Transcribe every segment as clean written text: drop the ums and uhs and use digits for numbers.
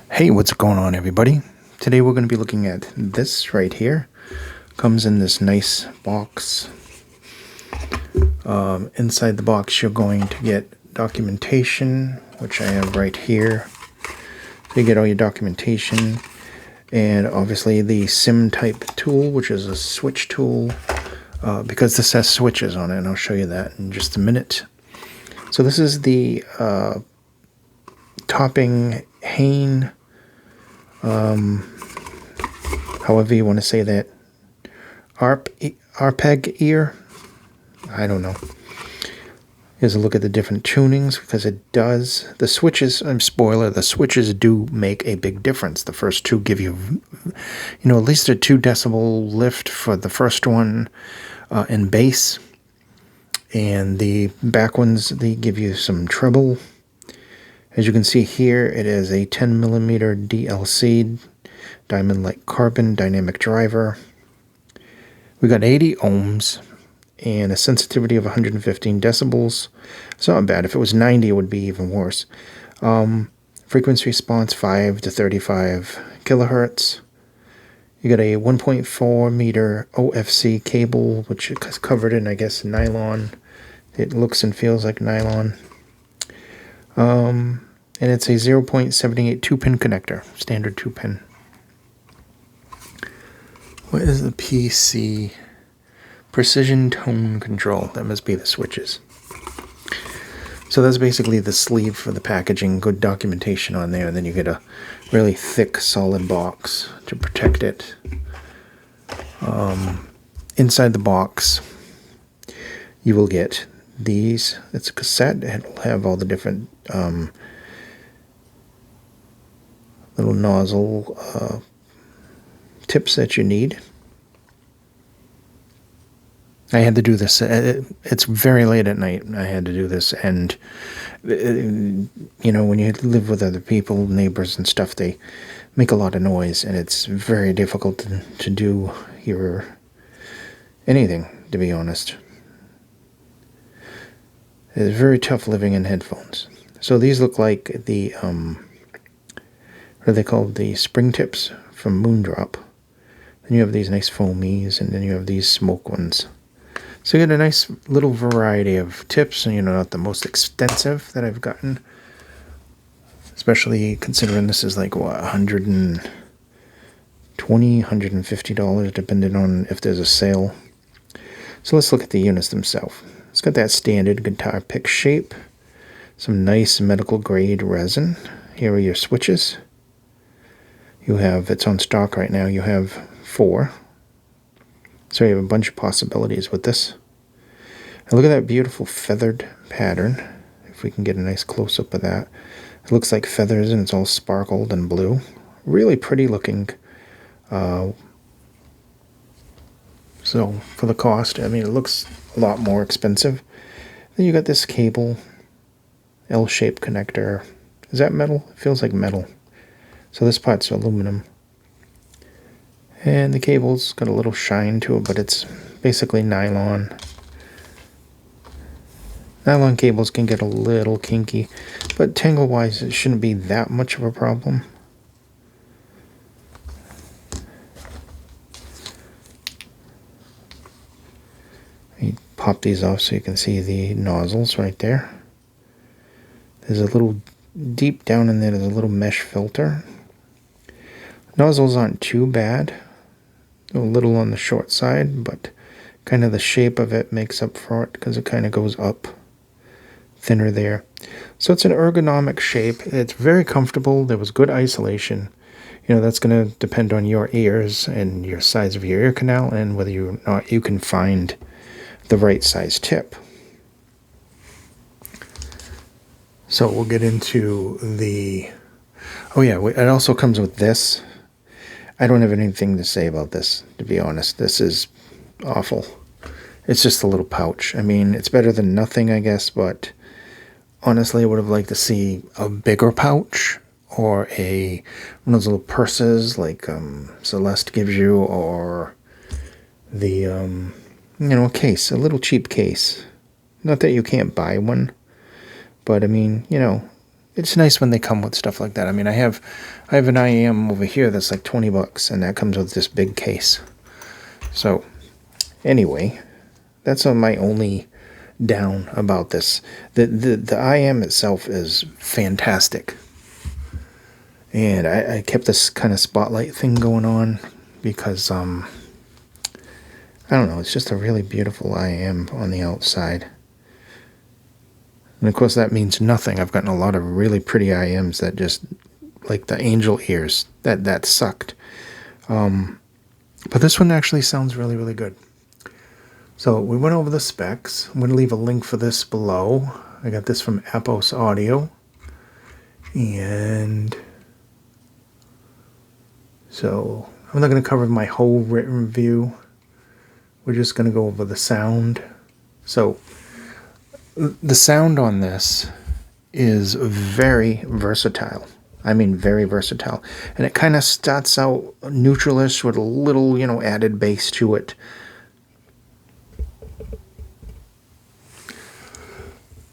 Hey, what's going on, everybody? Today we're going to be looking at this right here. Comes in this nice box. Inside the box you're going to get documentation, which I have right here. So you get all your documentation, and obviously the sim type tool, which is a switch tool, because this has switches on it, and I'll show you that in just a minute. So this is the topping Hane, however you want to say that, ArpegEar. I don't know. Here's a look at the different tunings, because it does. The switches, spoiler, the switches do make a big difference. The first two give you, at least a 2 decibel lift for the first one in bass. And the back ones, they give you some treble. As you can see here, it is a 10 millimeter DLC, diamond-like carbon dynamic driver. We got 80 ohms and a sensitivity of 115 decibels. It's not bad. If it was 90, it would be even worse. Frequency response 5 to 35 kilohertz. You got a 1.4 meter OFC cable, which is covered in, I guess, nylon. It looks and feels like nylon. And it's a 0.78 2-pin connector, standard 2-pin. What is the PC? Precision tone control. That must be the switches. So that's basically the sleeve for the packaging. Good documentation on there. And then you get a really thick, solid box to protect it. Inside the box, you will get these. It's a cassette. It'll have all the different little nozzle tips that you need. I had to do this. It's very late at night. I had to do this, and when you live with other people, neighbors and stuff, they make a lot of noise, and it's very difficult to do anything, to be honest. It's very tough living in headphones. So these look like the what are they called? The spring tips from Moondrop. Then you have these nice foamies, and then you have these smoke ones. So you get a nice little variety of tips, and not the most extensive that I've gotten, especially considering this is like $120, $150, depending on if there's a sale. So let's look at the units themselves. It's got that standard guitar pick shape, some nice medical grade resin. Here are your switches. It's on stock right now, you have 4. So you have a bunch of possibilities with this. And look at that beautiful feathered pattern. If we can get a nice close-up of that. It looks like feathers, and it's all sparkled and blue. Really pretty looking. So for the cost, it looks a lot more expensive. Then you got this cable, L-shaped connector. Is that metal? It feels like metal. So this part's aluminum. And the cable's got a little shine to it, but it's basically nylon. Nylon cables can get a little kinky, but tangle-wise, it shouldn't be that much of a problem. You pop these off so you can see the nozzles right there. There's a little, deep down in there's a little mesh filter. Nozzles aren't too bad. A little on the short side, but kind of the shape of it makes up for it, because it kind of goes up thinner there. So it's an ergonomic shape. It's very comfortable. There was good isolation. That's going to depend on your ears and your size of your ear canal, and whether or not you can find the right size tip. So we'll get into the... Oh yeah, it also comes with this. I don't have anything to say about this, to be honest. This is awful. It's just a little pouch. It's better than nothing, I guess, but honestly, I would have liked to see a bigger pouch, or one of those little purses like Celeste gives you, or the, a case, a little cheap case. Not that you can't buy one, but it's nice when they come with stuff like that. I mean, I have an IAM over here that's like $20, and that comes with this big case. So, anyway, that's my only down about this. The IAM itself is fantastic. And I kept this kind of spotlight thing going on because, I don't know, it's just a really beautiful IAM on the outside. And of course that means nothing. I've gotten a lot of really pretty IMs that just, like the angel ears, that sucked. But this one actually sounds really, really good. So we went over the specs. I'm going to leave a link for this below. I got this from Apos Audio. And so I'm not going to cover my whole written review. We're just going to go over the sound. So the sound on this is very versatile. I mean, very versatile. And it kind of starts out neutralish with a little, added bass to it.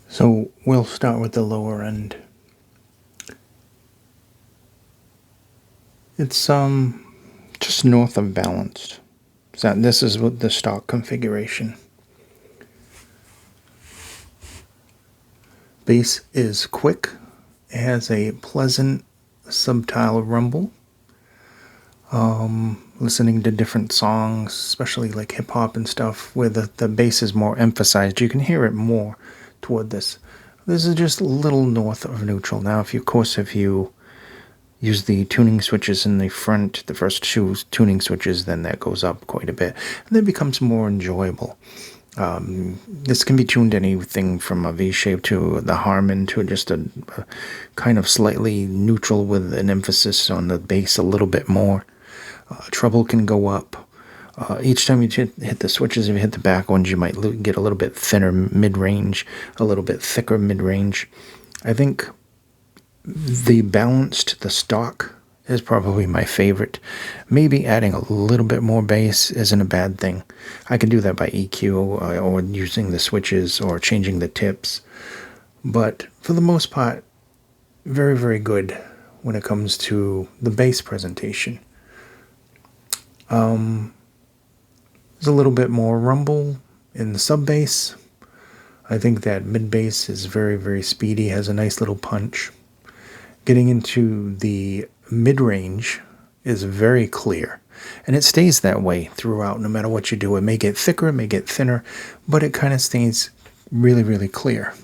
So we'll start with the lower end. It's just north of balanced. So this is what the stock configuration. Bass is quick. It has a pleasant subtle rumble. Listening to different songs, especially like hip hop and stuff, where the bass is more emphasized, you can hear it more toward this. This is just a little north of neutral. Now, if you use the tuning switches in the front, the first two tuning switches, then that goes up quite a bit, and then becomes more enjoyable. This can be tuned anything from a V shape to the Harmon to just a kind of slightly neutral with an emphasis on the bass a little bit more. Treble can go up. Each time you hit the switches, if you hit the back ones, you might get a little bit thinner mid-range, a little bit thicker mid-range. I think the balanced, the stock, is probably my favorite. Maybe adding a little bit more bass isn't a bad thing. I can do that by EQ or using the switches or changing the tips. But for the most part, very, very good when it comes to the bass presentation. There's a little bit more rumble in the sub bass. I think that mid bass is very, very speedy, has a nice little punch. Getting into the mid-range is very clear, and it stays that way throughout no matter what you do. It may get thicker, it may get thinner, but it kind of stays really, really clear.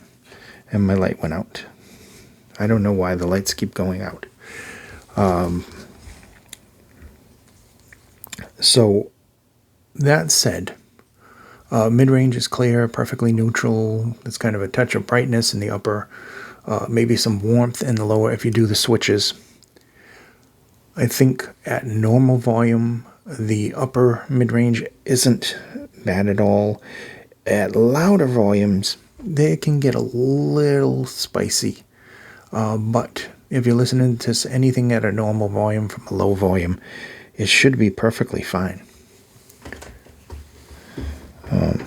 And my light went out. I don't know why the lights keep going out. So that said, mid-range is clear, perfectly neutral. There's kind of a touch of brightness in the upper, maybe some warmth in the lower if you do the switches. I think at normal volume, the upper mid-range isn't bad at all. At louder volumes, they can get a little spicy. But if you're listening to anything at a normal volume from a low volume, it should be perfectly fine. I'm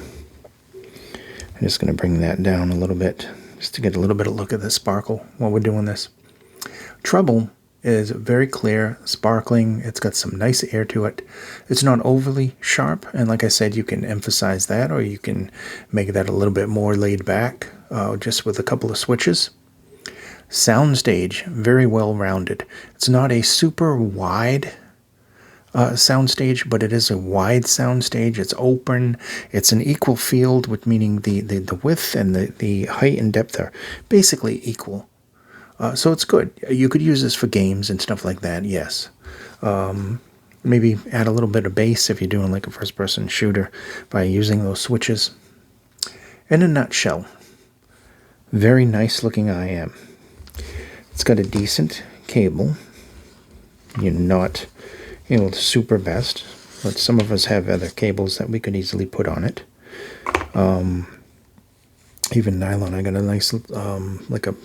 just going to bring that down a little bit just to get a little bit of look at the sparkle while we're doing this. Treble is very clear, sparkling. It's got some nice air to it. It's not overly sharp, and like I said, you can emphasize that, or you can make that a little bit more laid back, just with a couple of switches. Soundstage, very well rounded. It's not a super wide soundstage, but it is a wide soundstage. It's open. It's an equal field, which meaning the width and the height and depth are basically equal. So it's good. You could use this for games and stuff like that, yes. Maybe add a little bit of bass if you're doing like a first-person shooter by using those switches. In a nutshell, very nice looking IM. It's got a decent cable. You're not, the super best, but some of us have other cables that we could easily put on it. Even nylon. I got a nice, like a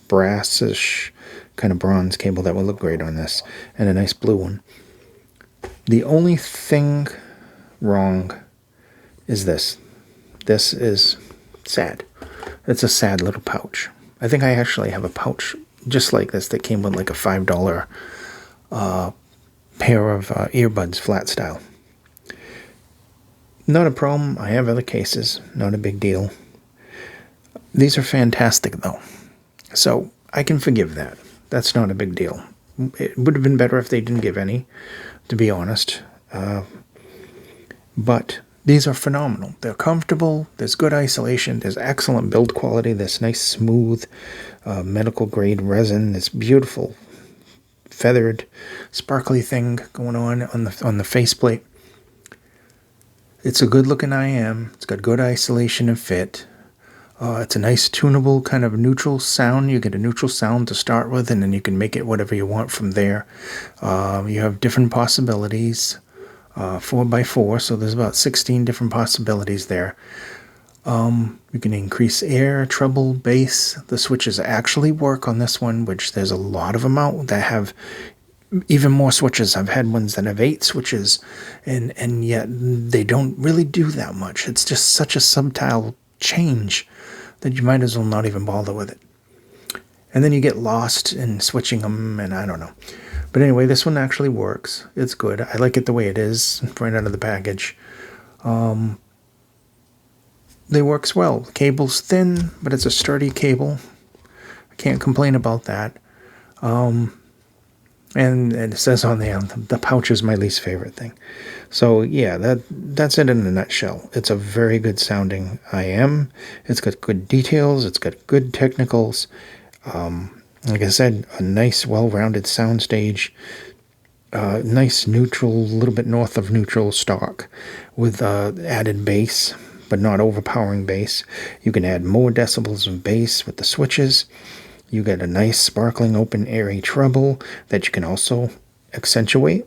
brassish kind of bronze cable that will look great on this, and a nice blue one. The only thing wrong is this. This is sad. It's a sad little pouch. I think I actually have a pouch just like this that came with like a $5 pair of earbuds, flat style. Not a problem. I have other cases. Not a big deal. These are fantastic, though. So I can forgive that. That's not a big deal. It would have been better if they didn't give any, to be honest. But these are phenomenal. They're comfortable. There's good isolation. There's excellent build quality. There's nice, smooth, medical-grade resin. This beautiful, feathered, sparkly thing going on the faceplate. It's a good-looking IM. It's got good isolation and fit. It's a nice tunable kind of neutral sound. You get a neutral sound to start with, and then you can make it whatever you want from there. You have different possibilities, 4x4, so there's about 16 different possibilities there. You can increase air, treble, bass. The switches actually work on this one, which there's a lot of them out that have even more switches. I've had ones that have 8 switches, and yet they don't really do that much. It's just such a subtle change that you might as well not even bother with it. And then you get lost in switching them, and I don't know. But anyway, this one actually works. It's good. I like it the way it is, right out of the package. They works well. The cable's thin, but it's a sturdy cable. I can't complain about that. And it says on the pouch is my least favorite thing. So yeah, that's it in a nutshell. It's a very good sounding IM. It's got good details. It's got good technicals. Like I said, a nice, well-rounded soundstage. Nice neutral, a little bit north of neutral stock with added bass, but not overpowering bass. You can add more decibels of bass with the switches. You get a nice, sparkling, open, airy treble that you can also accentuate.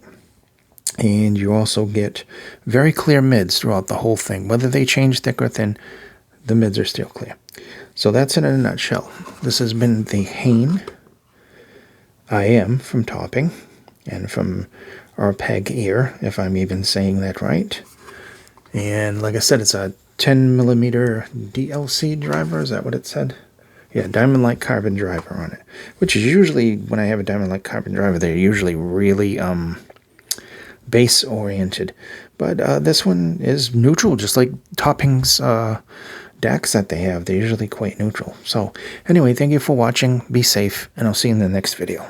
And you also get very clear mids throughout the whole thing. Whether they change thick or thin, the mids are still clear. So that's it in a nutshell. This has been the Hane IM from Topping and from ArpegEar, if I'm even saying that right. And like I said, it's a 10mm DLC driver. Is that what it said? Yeah, diamond-like carbon driver on it, which is usually, when I have a diamond-like carbon driver, they're usually really bass-oriented. But this one is neutral, just like Topping's decks that they have. They're usually quite neutral. So anyway, thank you for watching. Be safe, and I'll see you in the next video.